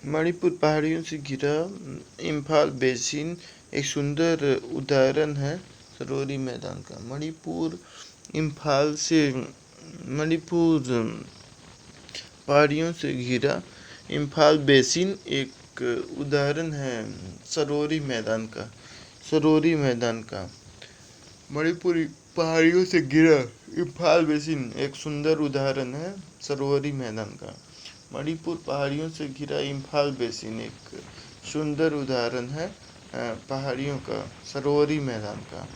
मणिपुर पहाड़ियों से घिरा इम्फाल बेसिन एक सुंदर उदाहरण है सरोवरी मैदान का। मणिपुर पहाड़ियों से घिरा इम्फाल बेसिन एक उदाहरण है सरोवरी मैदान का। मणिपुर पहाड़ियों से घिरा इम्फाल बेसिन एक सुंदर उदाहरण है सरोवरी मैदान का। मणिपुर पहाड़ियों से घिरा इम्फाल बेसिन एक सुंदर उदाहरण है पहाड़ियों का सरोवरी मैदान का।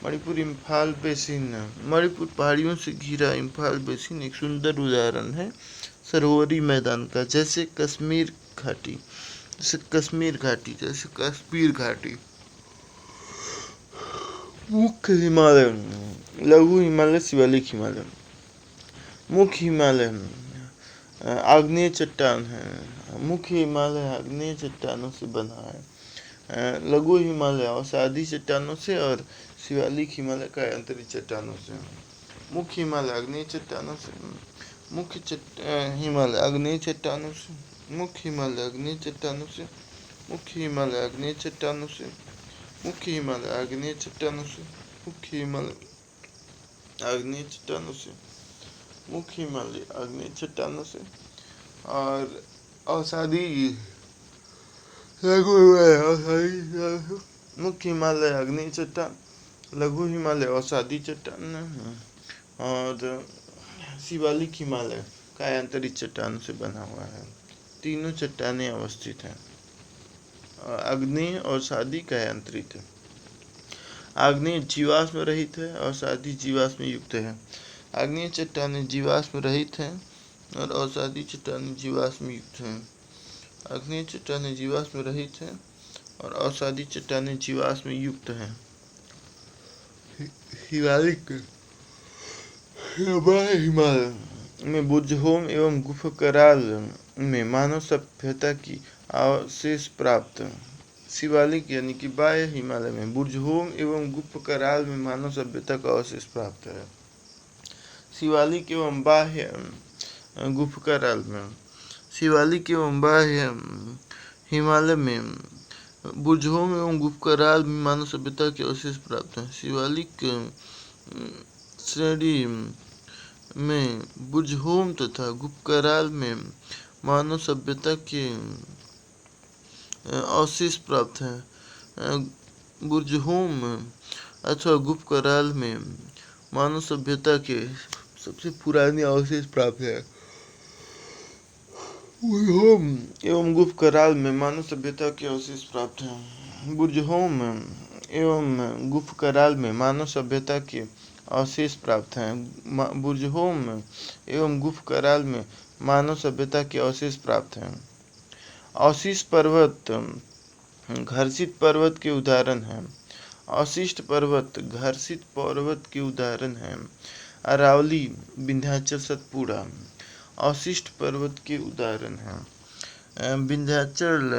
मणिपुर पहाड़ियों से घिरा इम्फाल बेसिन एक सुंदर उदाहरण है सरोवरी मैदान का। जैसे कश्मीर घाटी, मुख्य हिमालय, लघु हिमालय, शिवालिक हिमालय। मुख्य हिमालय आग्नेय चट्टान है। मुख्य हिमालय आग्नेय चट्टानों से बना है। लघु हिमालय अवसादी चट्टानों से और शिवालिक हिमालय कायांतरित चट्टानों से। मुख्य हिमालय आग्नेय चट्टानों से। मुख्य हिमालय आग्नेय चट्टानों से। मुख्य हिमालय आग्नेय चट्टानों से। मुख्य हिमालय आग्नेय चट्टानों से। मुख्य हिमालय आग्नेय चट्टानों से। मुख्य हिमालय आग्नेय चट्टानों से। मुख्य हिमालय आग्नेय चट्टानों से और अवसादी मुख्य हिमालय आग्नेय चट्टान, लघु हिमालय अवसादी चट्टान और शिवालिक हिमालय कायांतरित चट्टानों से बना हुआ है। तीनों चट्टानें अवस्थित हैं। आग्नेय अवसादी कायांतरित है। आग्नेय जीवाश्म रहित है, अवसादी जीवाश्म युक्त है। आग्नेय चट्टानें जीवाश्म रहित हैं और अवसादी चट्टानें जीवाश्म युक्त हैं। आग्नेय चट्टानें जीवाश्म रहित हैं और अवसादी चट्टानें जीवाश्म युक्त हैं। शिवालिक हिमालय में बुर्जहोम एवं गुफकराल में मानव सभ्यता की अवशेष प्राप्त। शिवालिक यानी कि बाह्य हिमालय में बुर्जहोम एवं गुफकराल में मानव सभ्यता का अवशेष प्राप्त है। शिवालिक एवं बाह्य गुफकराल में, शिवालिक एवं बाह्य हिमालय में बुर्जहोम एवं गुफकराल में मानव सभ्यता के अवशेष प्राप्त हैं। शिवालिक श्रेणी में बुर्जहोम तथा गुफकराल में मानव सभ्यता के अवशेष प्राप्त हैं। बुर्जहोम अथवा गुफकराल में मानव सभ्यता के सबसे पुराने अवशेष प्राप्त हैं। बुर्जहोम एवं गुफकराल में मानव सभ्यता के अवशेष प्राप्त हैं। बुर्जहोम एवं गुफकराल में मानव सभ्यता के अवशेष प्राप्त हैं। बुर्जहोम एवं गुफकराल में मानव सभ्यता के अवशेष प्राप्त हैं। अवशिष्ट पर्वत घर्षित पर्वत के उदाहरण हैं। अवशिष्ट पर्वत घर्षित पर्वत के उदाहरण हैं। अरावली, विंध्याचल, सतपुड़ा अवशिष्ट पर्वत के उदाहरण हैं। विंध्याचल,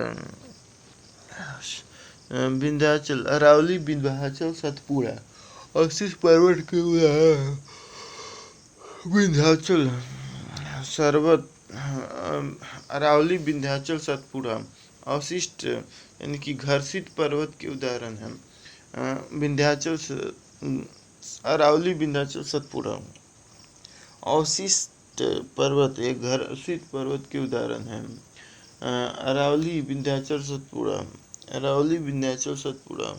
अरावली, विंध्याचल, सतपुड़ा अवशिष्ट पर्वत के उदाहरण हैं। विंध्याचल सर्वत, अरावली, विंध्याचल, सतपुड़ा अवशिष्ट यानी कि घर्षित पर्वत के उदाहरण हैं। विंध्याचल, अरावली, विंध्याचल, सतपुड़ा अवशिष्ट पर्वत एक घर्षित पर्वत के उदाहरण हैं। अरावली, विंध्याचल, सतपुड़ा, अरावली, विंध्याचल, सतपुड़ा,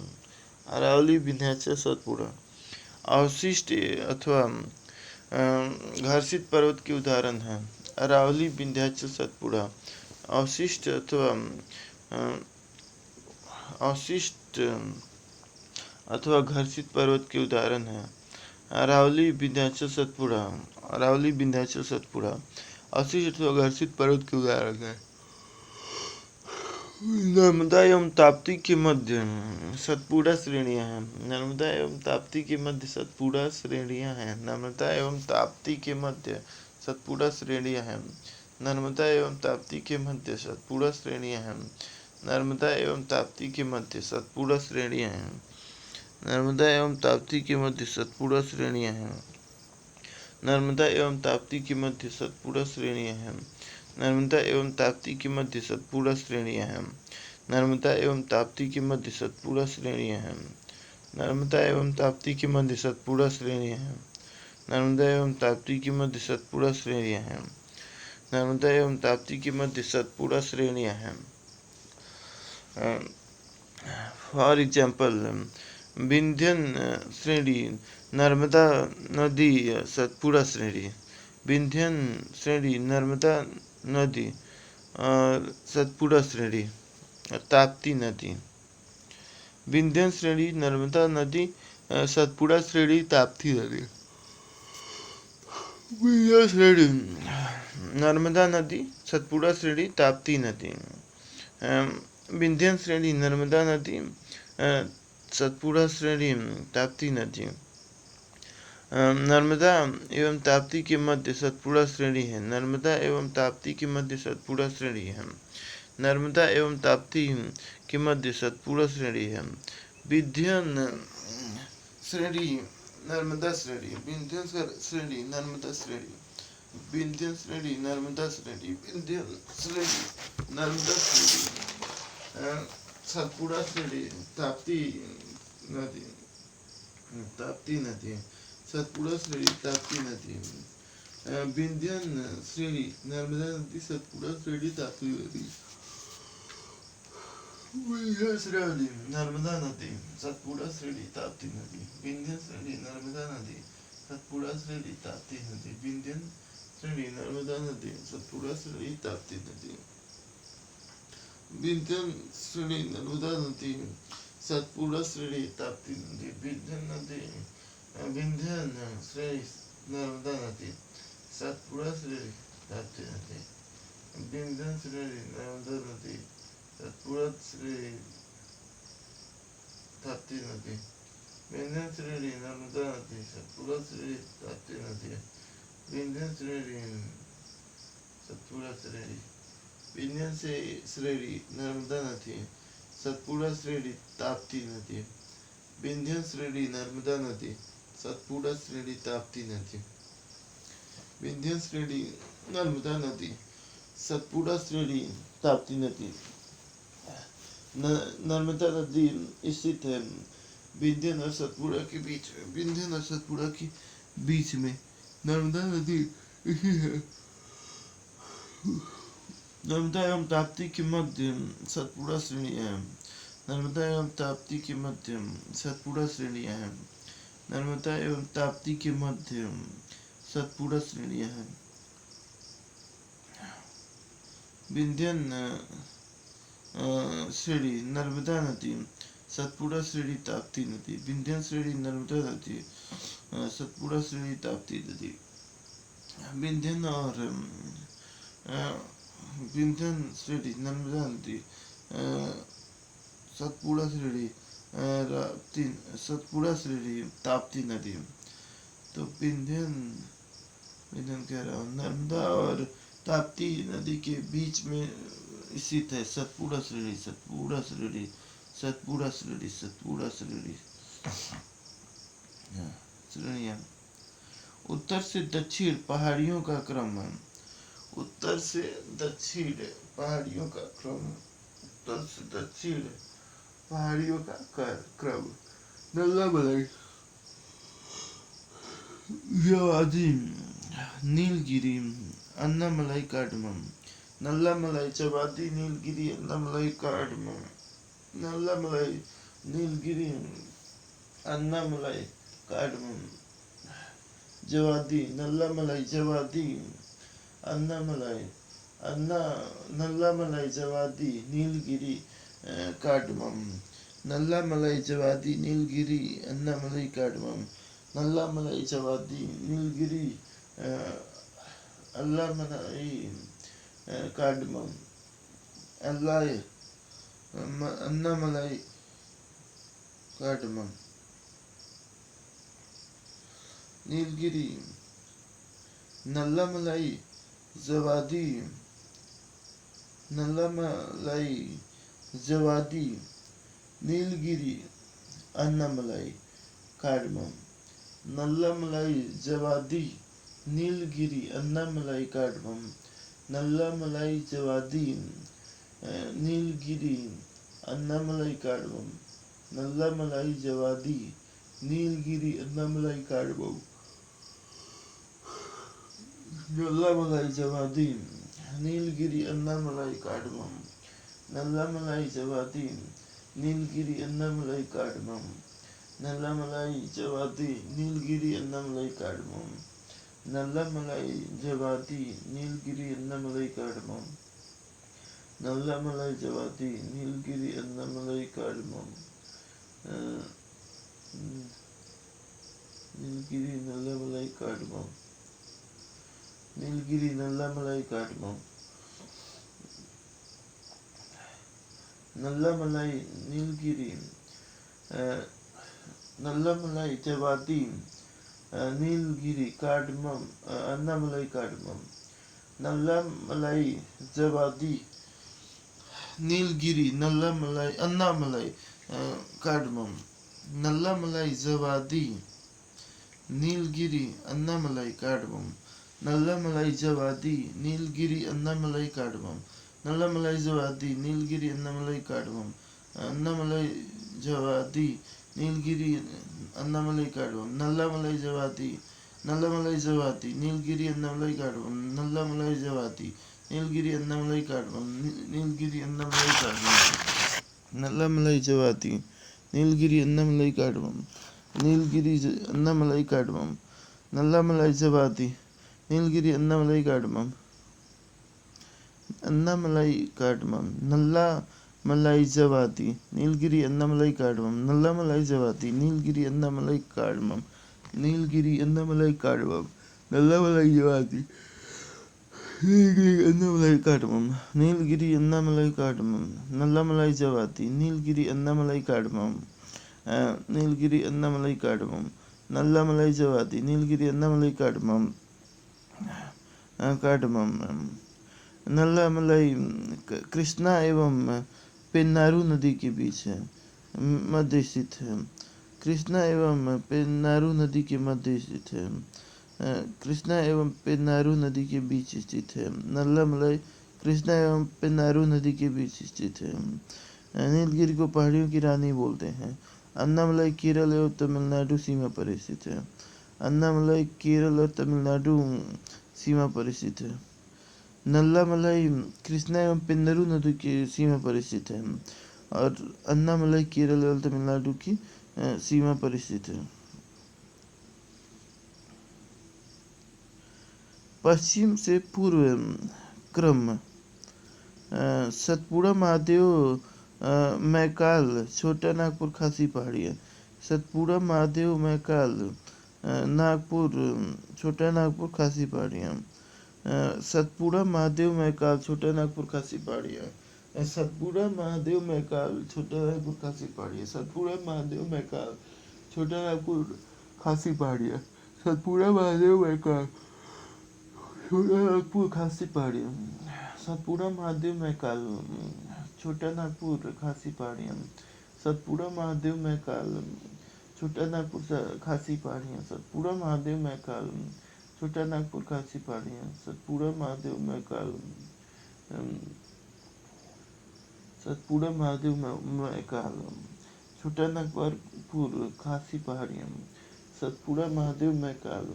अरावली, विंध्याचल, सतपुड़ा अवशिष्ट अथवा घर्षित पर्वत के उदाहरण हैं। अरावली, विंध्याचल, सतपुड़ा अवशिष्ट अथवा घर्षित पर्वत के उदाहरण हैं। अरावली, विंध्याचल, सतपुड़ा, अरावली, विंध्याचल, सतपुड़ा अवशिष्ट अथवा घर्षित पर्वत के उदाहरण हैं। नर्मदा एवं ताप्ती के मध्य सतपुड़ा श्रेणियां हैं। नर्मदा एवं ताप्ती के मध्य सतपुड़ा श्रेणियां हैं। नर्मदा एवं ताप्ती के मध्य सतपुड़ा श्रेणियां हैं। नर्मदा एवं ताप्ती के मध्य सतपुड़ा श्रेणियां हैं। नर्मदा एवं ताप्ती के मध्य सतपुड़ा श्रेणियां हैं। नर्मदा एवं ताप्ती के मध्य सतपुड़ा श्रेणियाँ हैं। नर्मदा एवं ताप्ती के मध्य सतपुड़ा श्रेणियाँ हैं। नर्मदा एवं ताप्ती के मध्य सतपुड़ा श्रेणियाँ हैं। नर्मदा एवं ताप्ती के मध्य सतपुड़ा श्रेणियाँ हैं। नर्मदा एवं ताप्ती के मध्य सतपुड़ा श्रेणियाँ हैं। नर्मदा एवं ताप्ती के मध्य सतपुड़ा श्रेणियाँ हैं। नर्मदा एवं ताप्ती के मध्य सतपुड़ा श्रेणियाँ हैं। फॉर एग्जाम्पल, विंध्यन श्रेणी नर्मदा नदी सतपुड़ा श्रेणी। विंध्यन श्रेणी नर्मदा नदी सतपुड़ा श्रेणी। ताप्ती नदी। विंध्यन श्रेणी नर्मदा नदी सतपुड़ा श्रेणी ताप्ती नदी। विंध्यन श्रेणी नर्मदा नदी सतपुड़ा श्रेणी ताप्ती नदी। विंध्यन श्रेणी नर्मदा नदी सतपुड़ा श्रेणी ताप्ती नदी। नर्मदा एवं ताप्ती के मध्य सतपुड़ा श्रेणी है। नर्मदा एवं ताप्ती के मध्य सतपुड़ा श्रेणी है। नर्मदा एवं ताप्ती के मध्य सतपुड़ा श्रेणी है। विंध्यन श्रेणी नर्मदा श्रेणी। विंध्यन श्रेणी नर्मदा श्रेणी। विंध्यन श्रेणी नर्मदा श्रेणी। विंध्यन श्रेणी नर्मदा श्रेणी सतपुड़ा श्रेणी ताप्ती नदी। ताप्ती नदी सतपुड़ा श्रेणी ताप्ती नदी। विंध्यन श्रेणी नर्मदा नदी सतपुड़ा श्रेणी ताप्ती नदी। विंध्यन श्रेणी नर्मदा नदी सतपुड़ा श्रेणी ताप्ती नदी। विंध्यन श्रेणी नर्मदा नदी सतपुड़ा श्रेणी ताप्ती नदी। विंध्यन श्रेणी नर्मदा नदी सतपुड़ा श्रेणी ताप्ती नदी। विंध्यन श्रेणी नर्मदा नदी सतपुड़ा श्रेणी ताप्ती नदी। विंध्यन श्रेणी नर्मदा नदी सतपुड़ा श्रेणी ताप्ती नदी। विंध्यन श्रेणी नर्मदा नदी सतपुड़ा श्रेणी ताप्ती नदी। विंध्यन श्रेणी नर्मदा नदी सतपुड़ा श्रेणी ताप्ती नदी। विंध्यन श्रेणी सतपुड़ा श्रेणी। विंध्यन श्रेणी नर्मदा नदी सतपुड़ा श्रेणी ताप्ती नदी। विंध्यन श्रेणी नर्मदा नदी सतपुड़ा श्रेणी ताप्ती नदी। विंध्यन श्रेणी नर्मदा नदी सतपुड़ा श्रेणी ताप्ती नदी। नर्मदा नदी स्थित है विंध्यन और सतपुड़ा के बीच में। विंध्यन और सतपुड़ा के बीच में नर्मदा नदी स्थित है। नर्मदा एवं ताप्ती के मध्य सतपुड़ा श्रेणियाँ हैं। नर्मदा एवं ताप्ती के मध्य सतपुड़ा श्रेणियाँ हैं। नर्मदा एवं ताप्ती के मध्य सतपुड़ा श्रेणियाँ हैं। विंध्यन श्रेणी नर्मदा नदी सतपुड़ा श्रेणी ताप्ती नदी। विंध्यन श्रेणी नर्मदा नदी सतपुड़ा श्रेणी ताप्ती नदी। विंध्यन और विंध्यन श्रेणी नर्मदा नदी सतपुड़ा श्रेणी सतपुड़ा श्रेणी ताप्ती नदी। तो विंध्यन कह रहा हूँ नर्मदा और ताप्ती नदी के बीच में स्थित है सतपुड़ा श्रेणी। सतपुड़ा श्रेणी सतपुड़ा श्रेणी सतपुड़ा श्रेणी श्रेणियाँ। उत्तर से दक्षिण पहाड़ियों का क्रम है। उत्तर से दक्षिण पहाड़ियों का क्रम। उत्तर से दक्षिण पहाड़ियों का क्रम। Nallamalai Javadi Nilgiri Annamalai cardamom. Nallamalai Javadi Nilgiri Annamalai cardamom. Nallamalai Nilgiri Annamalai cardamom. Javadi Nallamalai Javadi Annamalai Nallamalai Javadi Nilgiri cardamom. Nallamalai Javadi Nilgiri Annamalai cardamom. Nallamalai Javadi Nilgiri Annamalai cardamom. Annamalai cardamom. Nilgiri Nallamalai Javadi Nallamalai Javadi Nilgiri Annamalai cardamom, Nallamalai Javadi Nilgiri Annamalai cardamom, Nallamalai Javadi Nilgiri Annamalai cardamom, Nallamalai Javadi Nilgiri Annamalai cardamom, Nallamalai Javadi Nilgiri Annamalai cardamom, Nallamalai Javadi Nilgiri Annamalai cardamom, Nallamalai Javadi Nilgiri Annamalai cardamom, Nallamalai Javadi Nilgiri Annamalai cardamom, Nallamalai Javadi Nilgiri Annamalai cardamom, Nilgiri Nallamalai cardamom, Nilgiri Nallamalai cardamom, Nallamalai Nilgiri Nallamalai Javadi Nilgiri cardamom Annamalai cardamom, Nallamalai Javadi Nilgiri Nallamalai Annamalai cardamom, Nallamalai Javadi Nilgiri Annamalai cardamom, Nallamalai Javadi Nilgiri Annamalai cardamom, Nallamalai Javadi Nilgiri Annamalai cardamom, Annamalai Javadi Nilgiri Annamalai cardamom, Nallamalai Javadi Nilgiri Annamalai cardamom, Nallamalai Javadi Nilgiri Annamalai cardamom, Nilgiri Annamalai cardamom, Nallamalai Javadi Nilgiri Annamalai cardamom, Nilgiri Annamalai cardamom, Nallamalai Javadi Nilgiri Annamalai cardamom, Annamalai cardamom, Nallamalai Javadi Nilgiri Annamalai cardamom, Nallamalai Javadi Nilgiri Annamalai cardamom, Nilgiri Annamalai cardamom, Nallamalai Javadi Nilgiri Annamalai cardamom, Nilgiri Annamalai cardamom, Nallamalai Javadi Nilgiri Annamalai cardamom, Nilgiri Annamalai cardamom, Nallamalai Javadi Nilgiri Annamalai cardamom, cardamom, Nallamalai Krishna एवं पेन्नारू नदी के बीच है, मध्य स्थित है, कृष्णा एवं पेन्नारू नदी के मध्य स्थित है, कृष्णा एवं पेन्नारू नदी के बीच स्थित है, नल्लामलाई कृष्णा एवं पेन्नारू नदी के बीच स्थित है, नीलगिरी को पहाड़ियों की रानी बोलते हैं, अन्नामलाई केरल एवं तमिलनाडु सीमा पर स्थित है, अन्नामलाई केरल और तमिलनाडु सीमा पर स्थित है, नल्लामलाई कृष्णा एवं पेन्नारू नदी की सीमा पर स्थित है और अन्नामलाई केरल और तमिलनाडु की सीमा पर स्थित है। पश्चिम से पूर्व क्रम सतपुड़ा महादेव मैकाल छोटा नागपुर खासी पहाड़ियाँ, सतपुड़ा महादेव मैकाल नागपुर छोटा नागपुर खासी पहाड़ियाँ, सतपुड़ा महादेव मैकाल छोटा नागपुर खासी पहाड़ियाँ, सतपुड़ा महादेव मैकाल छोटा नागपुर खासी पहाड़ियाँ, सतपुड़ा महादेव मैकाल छोटा नागपुर खासी पहाड़ियाँ, सतपुड़ा महादेव मैकाल छोटा नागपुर खासी पहाड़ियाँ, सतपुड़ा महादेव मैकाल छोटा नागपुर खासी पहाड़ियाँ, सतपुड़ा महादेव मैकाल छोटा नागपुर खासी पहाड़ियाँ, सतपुड़ा महादेव मैकाल छोटा नागपुर खासी पहाड़ियाँ, सतपुड़ा महादेव मैकाल सतपुड़ा महादेव मैकाल छोटा नागपुर खासी पहाड़ियाँ, सतपुड़ा महादेव मैकाल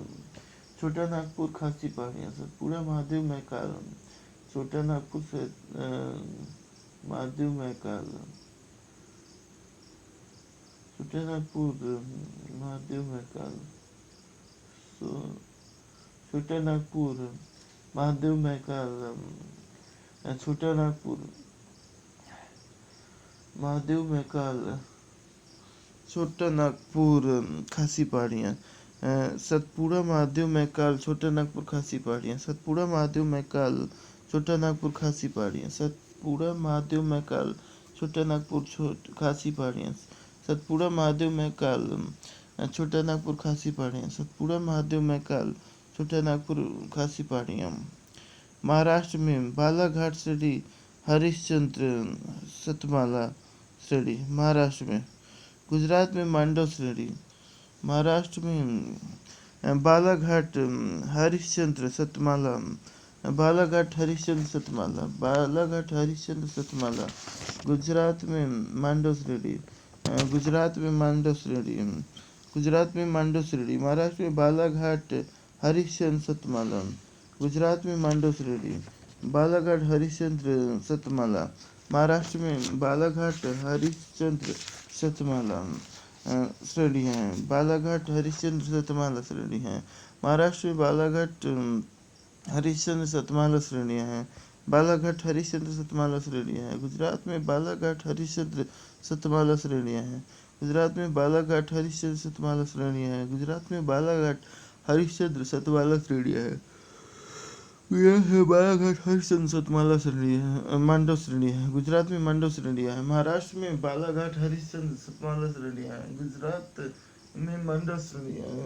छोटा नागपुर खासी पहाड़ियाँ, सतपुड़ा महादेव मैकाल छोटा नागपुर से महादेव मैकाल छोटा नागपुर महादेव मैकाल छोटा नागपुर महादेव मैकाल छोटा नागपुर महादेव मैकाल छोटा नागपुर खासी पहाड़ियाँ, सतपुड़ा महादेव मैकाल छोटा नागपुर खासी पहाड़ियाँ, सतपुड़ा महादेव मैकाल छोटा नागपुर खासी पहाड़ियाँ, सतपुड़ा महादेव मैकाल छोटा नागपुर खासी पहाड़ियाँ, सतपुड़ा महादेव मैकाल छोटा नागपुर खासी पहाड़ियाँ, सतपुड़ा महादेव मैकाल छोटा नागपुर खासी पहाड़ियाँ। महाराष्ट्र में बालाघाट श्रेणी हरिश्चंद्र सतमाला श्रेणी, महाराष्ट्र में गुजरात में मांडव श्रेणी, महाराष्ट्र में बालाघाट हरिश्चंद्र सतमाला, बालाघाट हरिश्चंद्र सतमाला, बालाघाट हरिश्चंद्र सतमाला, गुजरात में मांडव श्रेणी, गुजरात में मांडव श्रेणी, गुजरात में मांडव श्रेणी, महाराष्ट्र में बालाघाट हरिश्चंद्र सतमाला, गुजरात में मांडव श्रेणी, बालाघाट हरिश्चंद्र सतमाला, महाराष्ट्र में बालाघाट हरिश्चंद्र सतमाला श्रेणी है, बालाघाट हरिश्चंद्र सतमाला श्रेणी है, महाराष्ट्र में बालाघाट हरिश्चंद्र सतमाला श्रेणियाँ हैं, बालाघाट हरिश्चंद्र सतमाला श्रेणियाँ हैं, गुजरात में बालाघाट हरिश्चंद्र सतमाला श्रेणियाँ हैं, गुजरात में बालाघाट हरिश्चंद्र सतमाला श्रेणियाँ हैं, गुजरात में बालाघाट हरिश्चंद्र सतमाला श्रेणियाँ हैं, बालाघाट हरिश्चंद्र सतमाला श्रेणी है, मांडव श्रेणी है, गुजरात में मांडव श्रेणियाँ है, महाराष्ट्र में बालाघाट हरिश्चंद्र सतमाला श्रेणियाँ है, गुजरात में मांडव श्रेणियाँ है,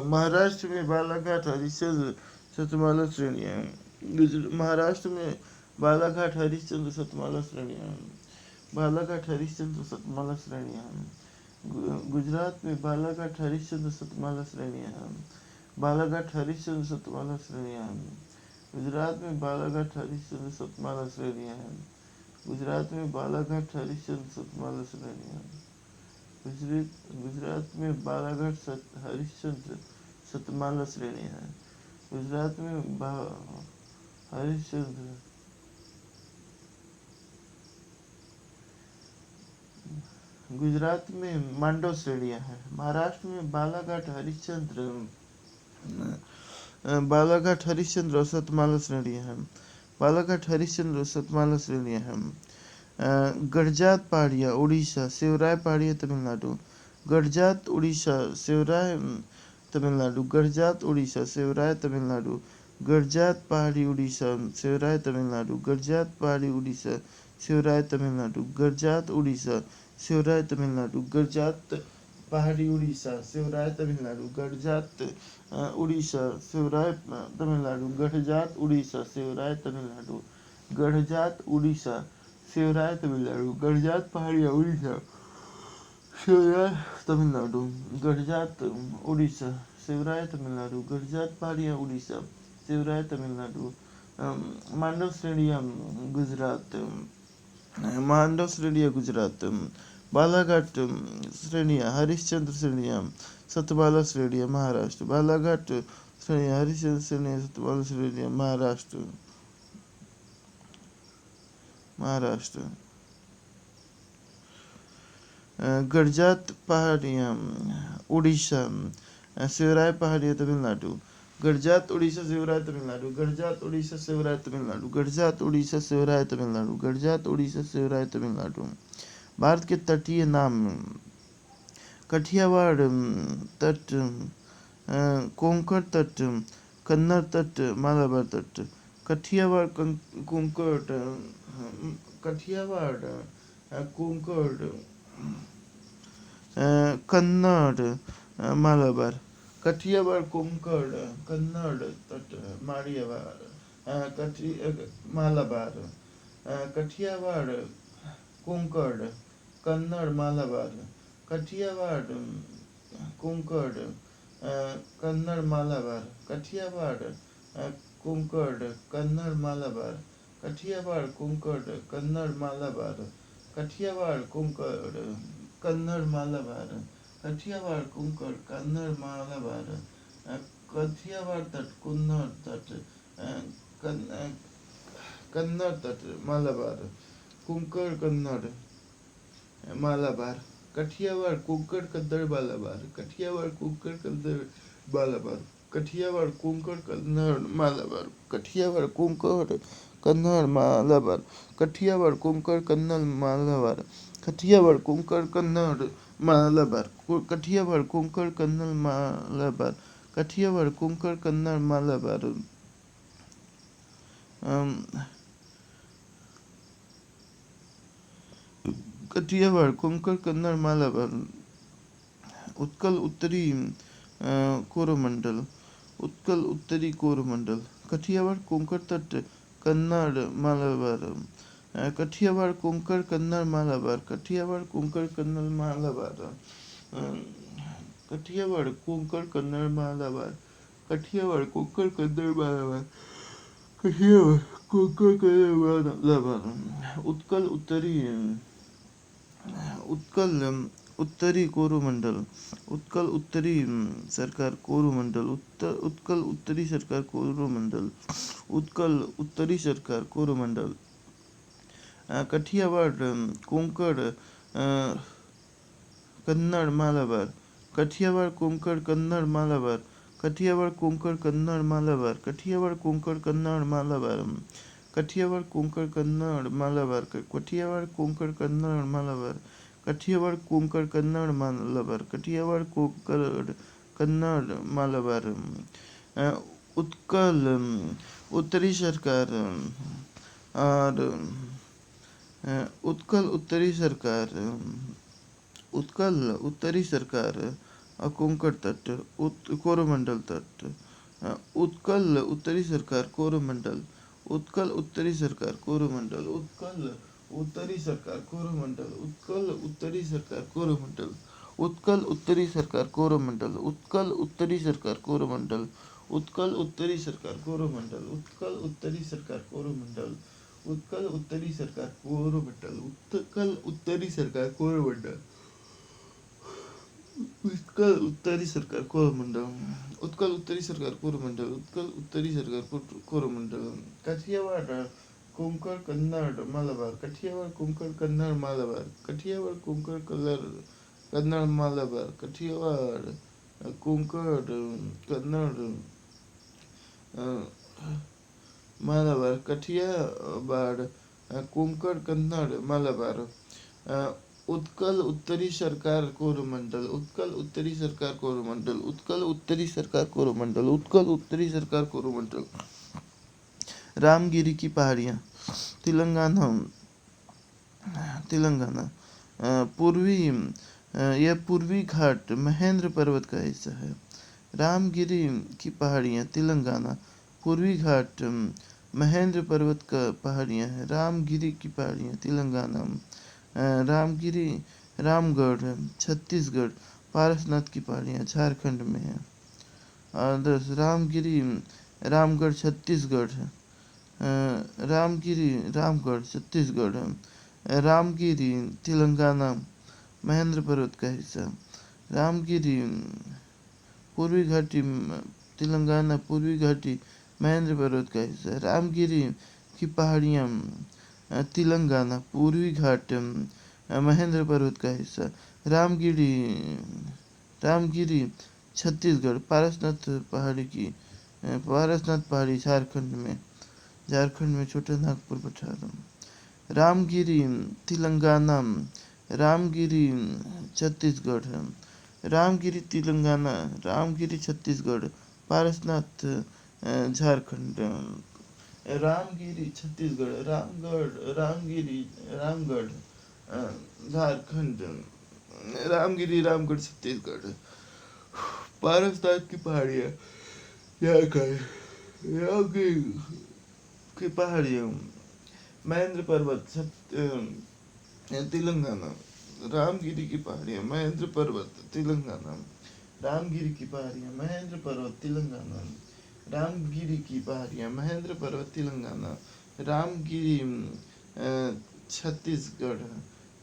महाराष्ट्र में बालाघाट हरिश्चंद्र सतमाला श्रेणियाँ हैं, महाराष्ट्र में बालाघाट हरिश्चंद्र सतमाला श्रेणियाँ हैं, बालाघाट हरिश्चंद्र सतमाला श्रेणियाँ हैं, गुजरात में बालाघाट हरिश्चंद्र सतमाला श्रेणियाँ हैं, बालाघाट हरिश्चंद्र सतमाला श्रेणियाँ हैं, गुजरात में बालाघाट हरिश्चंद्र सतमाला श्रेणियाँ हैं, गुजरात में बालाघाट हरिश्चंद्र सतमाला श्रेणियाँ हैं, गुजरात में बालाघाट हरिश्चंद्र सतमाला श्रेणियाँ हैं, गुजरात में हरिश्चंद्र गुजरात में मांडव श्रेणियाँ हैं, महाराष्ट्र में बालाघाट हरिश्चंद्र और सतमाला श्रेणियाँ हैं, बालाघाट हरिश्चंद्र और सतमाला श्रेणियाँ हैं, गड़जात पहाड़ियाँ उड़ीसा, सेवराय पहाड़ियाँ तमिलनाडु, गड़जात उड़ीसा सेवराय तमिलनाडु, गड़जात उड़ीसा सेवराय तमिलनाडु, गड़जात पहाड़ी उड़ीसा सेवराय तमिलनाडु, गड़जात पहाड़ी उड़ीसा सेवराय तमिलनाडु, गड़जात उड़ीसा सेवराय तमिलनाडु, गड़जात पहाड़ी उड़ीसा सेवराय तमिलनाडु, गड़जात उड़ीसा सेवराय तमिलनाडु, गड़जात उड़ीसा सेवराय तमिलनाडु, गड़जात उड़ीसा सेवराय तमिलनाडु, गड़जात पहाड़ियाँ उड़ीसा सेवराय तमिलनाडु, गड़जात उड़ीसा सेवराय तमिलनाडु, गड़जात पहाड़ियाँ उड़ीसा सेवराय तमिलनाडु, मांडव श्रेणियाँ गुजरात, मांडव श्रेणियाँ गुजरात, बालाघाट श्रेणियाँ हरिश्चंद्र श्रेणियाँ सतमाला श्रेणियाँ महाराष्ट्र, बालाघाट श्रेणियाँ हरिश्चंद्र श्रेणियाँ सतमाला श्रेणियाँ महाराष्ट्र, गड़जात पहाड़ियाँ उड़ीसा सेवराय पहाड़ियाँ तमिलनाडु, गड़जात उड़ीसा सेवराय तमिलनाडु, गड़जात उड़ीसा सेवराय तमिलनाडु, गड़जात उड़ीसा सेवराय तमिलनाडु, गड़जात उड़ीसा सेवराय तमिलनाडु। भारत के तटीय नाम कठियावाड़ तट, कोंकण तट, कन्नड़ तट, मालाबार तट, कठियावाड़ कोंकण, कठियावाड़ कोंकण, कन्नड़ मालाबार, कठियावाड़ कोंकण कन्नड़ तट मालाबार, कठियावाड़ कोंकण कन्नड़ मालाबार, कठियावाड़ कोंकण कन्नड़ मालाबार, कठियावाड़ कोंकण कन्नड़ मालाबार, कठियावाड़ कोंकण कन्नड़ मालाबार, कठियावाड़ कोंकण कन्नड़ मालाबार, कठियावाड़ कोंकण कन्नड़ मालाबार, कठियावाड़ तट कन्नड़ तट, कन्नड़ तट मालाबार, कोंकण कन्नड़ मालाबार, कठियावाड़ कोंकण कन्नड़ मालाबार, कठियावाड़ कोंकण कन्नड़ मालाबार, कठियावाड़ कोंकण कन्नड़ मालाबार, कठियावाड़ कोंकण कन्नड़ मालाबार, कठियावाड़ कोंकण कन्नड़ मालाबार, कठियावाड़ कोंकण कन्नड़ मालाबार, कठियावाड़ कोंकण कन्नड़ मालाबार, कठियावाड़ कोंकण कन्नड़ मालाबार, कठियावाड़ कोंकण कन्नड़ मालाबार, उत्कल उत्तरी कोरोमंडल, उत्कल उत्तरी कोरोमंडल, कठियावाड़ कोंकण तट कन्नड़ मालाबार, कठियावाड़ कोंकण कन्नड़ मालाबार, कठियावाड़ कोंकण कन्नड़ मालाबार, कठियावाड़ कोंकण कन्नड़ मालाबार, कठियावाड़ कोंकण कन्नड़ मालाबार, कठियावाड़ कोंकण कन्नड़ मालाबार, उत्कल उत्तरी, उत्कल उत्तरी कोरोमंडल, उत्कल उत्तरी सरकार कोरोमंडल, उत्कल उत्तरी सरकार कोरोमंडल, उत्कल उत्तरी सरकार कोरोमंडल, कठियावाड़ कोंकण कन्नड़ मालाबार, कठियावाड़ कोंकण कन्नड़ मालाबार, कठियावाड़ कोंकण कन्नड़ मालाबार, कठियावाड़ कोंकण कन्नड़ मालाबार, कठियावाड़ कोंकण कन्नड़ मालाबार, कठियावाड़ कोंकण कन्नड़ मालाबार, कठियावाड़ कोंकण कन्नड़ मालाबार, कठियावाड़ कोंकण कन्नड़ मालाबार, उत्कल उत्तरी सरकार और उत्कल उत्तरी सरकार, उत्कल उत्तरी सरकार कोंकण तट, कोरोमंडल तट, उत्कल उत्तरी सरकार कोरोमंडल, उत्कल उत्तरी सरकार कोरोमंडल, उत्कल उत्तरी सरकार कोरोमंडल, उत्कल उत्तरी सरकार कोरोमंडल, उत्कल उत्तरी सरकार कोरोमंडल, उत्कल उत्तरी सरकार कोरोमंडल, उत्कल उत्तरी सरकार कोरोमंडल, उत्कल उत्तरी सरकार कोरोमंडल, उत्कल उत्तरी सरकार कोरोमंडल, उत्कल उत्तरी सरकार कोरोमंडल, उत्कल उत्तरी सरकार कोरोमंडल, उत्कल उत्तरी सरकार कोरोमंडल, उत्कल उत्तरी सरकार कोरोमंडल, कठियावाड़ कोंकण कन्नड़ मालाबार, कठियावाड़ कोंकण कन्नड़ मालाबार, कठियावाड़ कोंकण कन्नड़ मालाबार, कठियावाड़ कोंकण कन्नड़ मालाबार, कठियावाड़ कोंकण कन्नड़ मालाबार, उत्कल उत्तरी सरकार कोरोमंडल, उत्कल उत्तरी सरकार कोरोमंडल, उत्कल उत्तरी सरकार कोरोमंडल, उत्कल उत्तरी सरकार कोरोमंडल, रामगिरी की पहाड़ियाँ, तेलंगाना, तेलंगाना, पूर्वी, यह पूर्वी घाट महेंद्र पर्वत का हिस्सा है। रामगिरी की पहाड़ियाँ, तेलंगाना, पूर्वी घाट महेंद्र पर्वत का पहाड़ियाँ है। रामगिरी की पहाड़ियाँ, तेलंगाना, रामगिरी रामगढ़ छत्तीसगढ़, पारसनाथ की पहाड़ियाँ झारखंड में है। 10 रामगिरी रामगढ़ छत्तीसगढ़, रामगिरी रामगढ़ छत्तीसगढ़, रामगिरी तेलंगाना महेंद्र पर्वत का हिस्सा, रामगिरी पूर्वी घाटी तेलंगाना पूर्वी घाटी महेंद्र पर्वत का हिस्सा, रामगिरी की पहाड़ियाँ तेलंगाना पूर्वी घाट महेंद्र पर्वत का हिस्सा, रामगिरी रामगिरी छत्तीसगढ़, पारसनाथ पहाड़ी झारखंड में छोटा नागपुर पठार, रामगिरी तेलंगाना, रामगिरी छत्तीसगढ़, रामगिरी तेलंगाना, रामगिरी छत्तीसगढ़, पारसनाथ झारखंड, रामगिरी छत्तीसगढ़, रामगिरी रामगढ़ झारखंड, रामगिरी रामगढ़ छत्तीसगढ़, पारसनाथ की पहाड़ियाँ झारखंड, रामगिरी की पहाड़ियाँ महेंद्र पर्वत तेलंगाना, रामगिरी की पहाड़ियाँ महेंद्र पर्वत तेलंगाना, रामगिरी की पहाड़ियाँ महेंद्र पर्वत तेलंगाना, रामगिरी की पहाड़ियाँ महेंद्र पर्वत तेलंगाना, रामगिरी छत्तीसगढ़,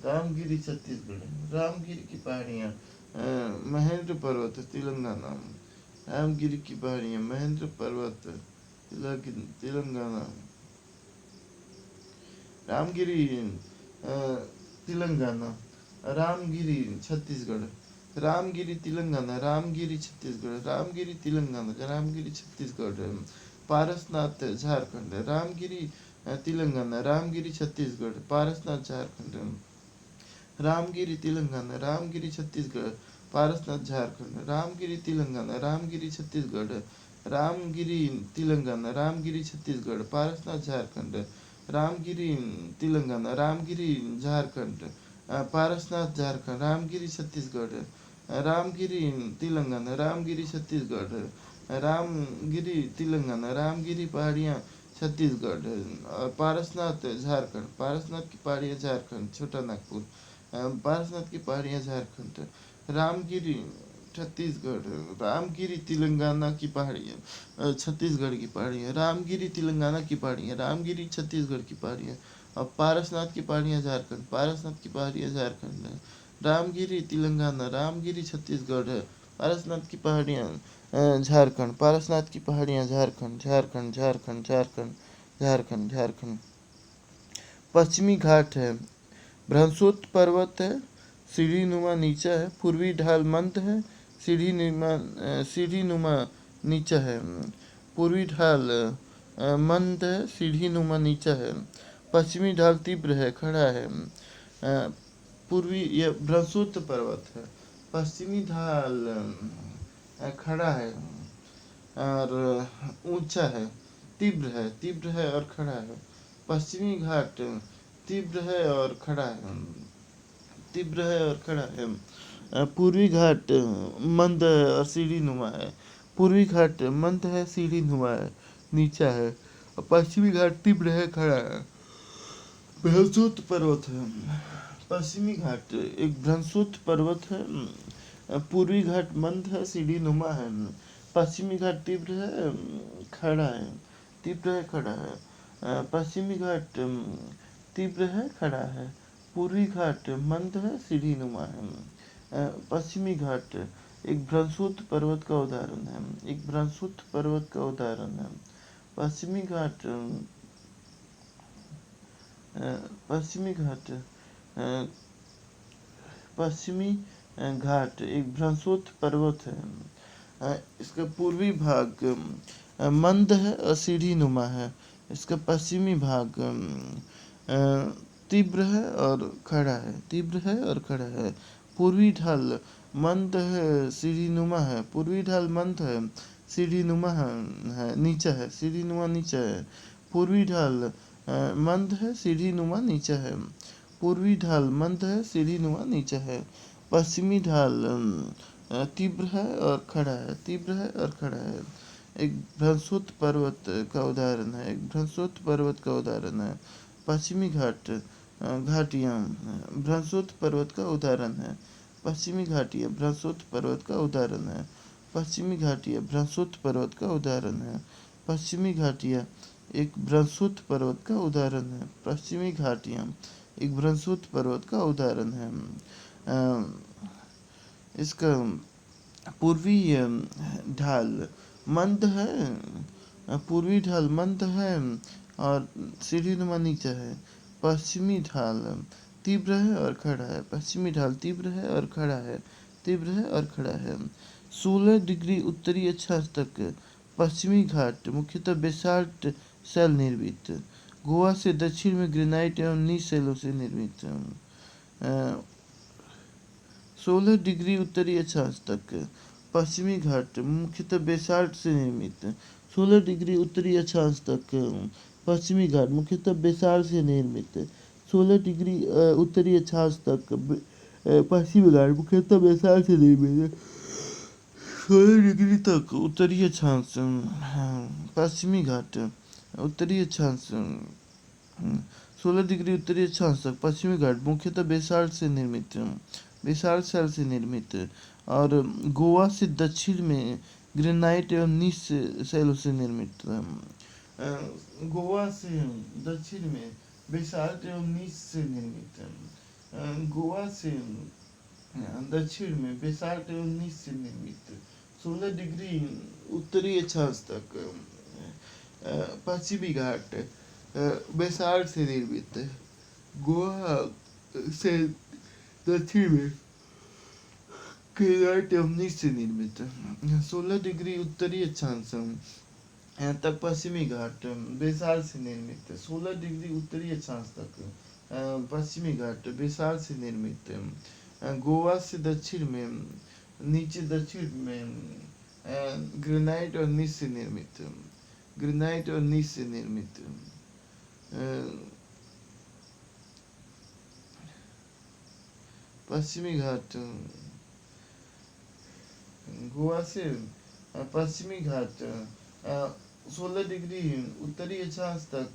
रामगिरी छत्तीसगढ़, रामगिरी की पहाड़ियाँ महेंद्र पर्वत तेलंगाना, रामगिरी की पहाड़ियाँ महेंद्र पर्वत तेलंगाना, रामगिरी तेलंगाना, रामगिरी छत्तीसगढ़, रामगिरी तेलंगाना, रामगिरी छत्तीसगढ़, रामगिरी तेलंगाना, रामगिरी छत्तीसगढ़, पारसनाथ झारखंड, रामगिरी तेलंगाना, रामगिरी छत्तीसगढ़, पारसनाथ झारखंड, रामगिरी तेलंगाना, रामगिरी छत्तीसगढ़, पारसनाथ झारखंड, रामगिरी तेलंगाना, रामगिरी छत्तीसगढ़, रामगिरी तेलंगाना, रामगिरी छत्तीसगढ़, पारसनाथ झारखंड, रामगिरी तेलंगाना, रामगिरी झारखंड, पारसनाथ झारखंड, रामगिरी छत्तीसगढ़, रामगिरी तेलंगाना, रामगिरी छत्तीसगढ़, रामगिरी तेलंगाना, रामगिरी पहाड़ियाँ छत्तीसगढ़। और पारसनाथ झारखंड, पारसनाथ की पहाड़ियाँ झारखंड, छोटा नागपुर। पारसनाथ की पहाड़ियाँ झारखंड। रामगिरी छत्तीसगढ़, रामगिरी तेलंगाना की पहाड़ियाँ, छत्तीसगढ़ की पहाड़ियाँ। रामगिरी तेलंगाना की पहाड़ियाँ, रामगिरी छत्तीसगढ़ की पहाड़ियाँ। और पारसनाथ की पहाड़ियाँ झारखंड, पारसनाथ की पहाड़ियाँ झारखंड है। रामगिरी तेलंगाना, रामगिरी छत्तीसगढ़ है। पारसनाथ की पहाड़ियाँ झारखंड, पारसनाथ की पहाड़ियाँ झारखंड, झारखंड, झारखंड, झारखंड, झारखंड, झारखंड। पश्चिमी घाट है, बृहस्पत पर्वत है, सीढ़ी नुमा नीचा है, पूर्वी ढाल मंद है, सीढ़ी नुमा नीचा है। पूर्वी ढाल मंद है, सीढ़ी नुमा नीचा है। पश्चिमी ढाल तीव्र है, खड़ा है। पूर्वी, यह बृहस्पत पर्वत है। पश्चिमी ढाल खड़ा है और ऊंचा है, तीव्र है और खड़ा है। पश्चिमी घाट तीव्र है और खड़ा है, तीव्र है और खड़ा है। पूर्वी घाट मंद है और सीढ़ी नुमा है। पूर्वी घाट मंद है, सीढ़ी नुमा है, नीचा है। और पश्चिमी घाट तीव्र है, खड़ा है। बृहस्पत पर्वत है। पश्चिमी घाट एक बृहस्पत पर्वत है। पूर्वी घाट मंद है, सीढ़ी नुमा है। पश्चिमी घाट तीव्र है, खड़ा है, तीव्र है, खड़ा है। पश्चिमी घाट तीव्र है, खड़ा है। पूर्वी घाट मंद है, सीढ़ी नुमा है। पश्चिमी घाट एक बृहस्पत पर्वत का उदाहरण है, एक बृहस्पत पर्वत का उदाहरण है। पश्चिमी घाट पश्चिमी घाट पश्चिमी घाट एक बृहस्पत पर्वत है। इसका पूर्वी भाग मंद है और सीढ़ी नुमा है। इसका पश्चिमी भाग तीव्र है और खड़ा है, तीव्र है और खड़ा है। पूर्वी ढाल मंद है, सीढ़ी नुमा है। पूर्वी ढाल मंद है, सीढ़ी नुमा है, नीचा है, सीढ़ी नुमा नीचा है। पूर्वी ढाल मंद है, सीढ़ी नुमा नीचा है। पूर्वी ढाल मंद है, सीढ़ी नुमा नीचा है। पश्चिमी ढाल तीव्र है और खड़ा है, तीव्र है और खड़ा है। एक बृहस्पत पर्वत का उदाहरण है, एक बृहस्पत पर्वत का उदाहरण है। पश्चिमी घाट घाटियाँ बृहस्पत पर्वत का उदाहरण है। पश्चिमी घाटियाँ बृहस्पत पर्वत का उदाहरण है। पश्चिमी घाटियाँ बृहस्पत पर्वत का उदाहरण है। पश्चिमी घाटियाँ एक बृहस्पत पर्वत का उदाहरण है। पश्चिमी घाटियाँ एक बृहस्पत पर्वत का उदाहरण है। इसका पूर्वी ढाल मंद है, पूर्वी ढाल मंद है और सीढ़ी नुमा नीचा है। पश्चिमी ढाल तीव्र है और खड़ा है। पश्चिमी ढाल तीव्र है और खड़ा है, तीव्र है और खड़ा है। 16 डिग्री उत्तरी अक्षांश तक पश्चिमी घाट मुख्यतः बेसाल्ट शैल निर्मित, गोवा से दक्षिण में ग्रेनाइट एवं नीच शैलों से निर्मित। 16 डिग्री उत्तरी अक्षांश तक पश्चिमी घाट मुख्यतः बेसाल्ट से निर्मित। 16 डिग्री उत्तरी अक्षांश तक पश्चिमी घाट मुख्यतः बेसाल्ट से निर्मित। 16 डिग्री उत्तरी अक्षांश तक पश्चिमी घाट मुख्यतः बेसाल्ट से निर्मित। 16 डिग्री तक उत्तरी अक्षांश पश्चिमी घाट उत्तरी अक्षांश 16 डिग्री उत्तरी अक्षांश तक पश्चिमी घाट मुख्यतः बेसाल्ट से निर्मित, बेसाल्ट शैल से निर्मित। और गोवा से दक्षिण में ग्रेनाइट एवं नीच शैलों से निर्मित। गोवा से दक्षिण में बेसाल्ट एवं नीच से निर्मित। गोवा से दक्षिण में बेसाल्ट एवं नीच से निर्मित। 16 डिग्री उत्तरी अक्षांश तक पश्चिमी घाट बेसाल्ट से निर्मित। गोवा से दक्षिण में ग्रेनाइट एवं नीच से निर्मित। 16 डिग्री उत्तरी अक्षांश तक पश्चिमी घाट बेसाल्ट से निर्मित। 16 डिग्री उत्तरी अक्षांश तक पश्चिमी घाट बेसाल्ट से निर्मित। गोवा से दक्षिण में नीचे दक्षिण में ग्रेनाइट और नीच से निर्मित, ग्रेनाइट और नीच से निर्मित। पश्चिमी घाट गोवा से पश्चिमी घाट 16 डिग्री उत्तरी अक्षांश तक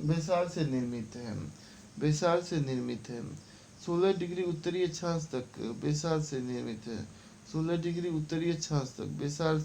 बेसार से निर्मित है। बेसार से निर्मित है। 16 डिग्री उत्तरी अक्षांश तक बेसार से निर्मित है। 16 डिग्री उत्तरी अक्षांश तक बेसार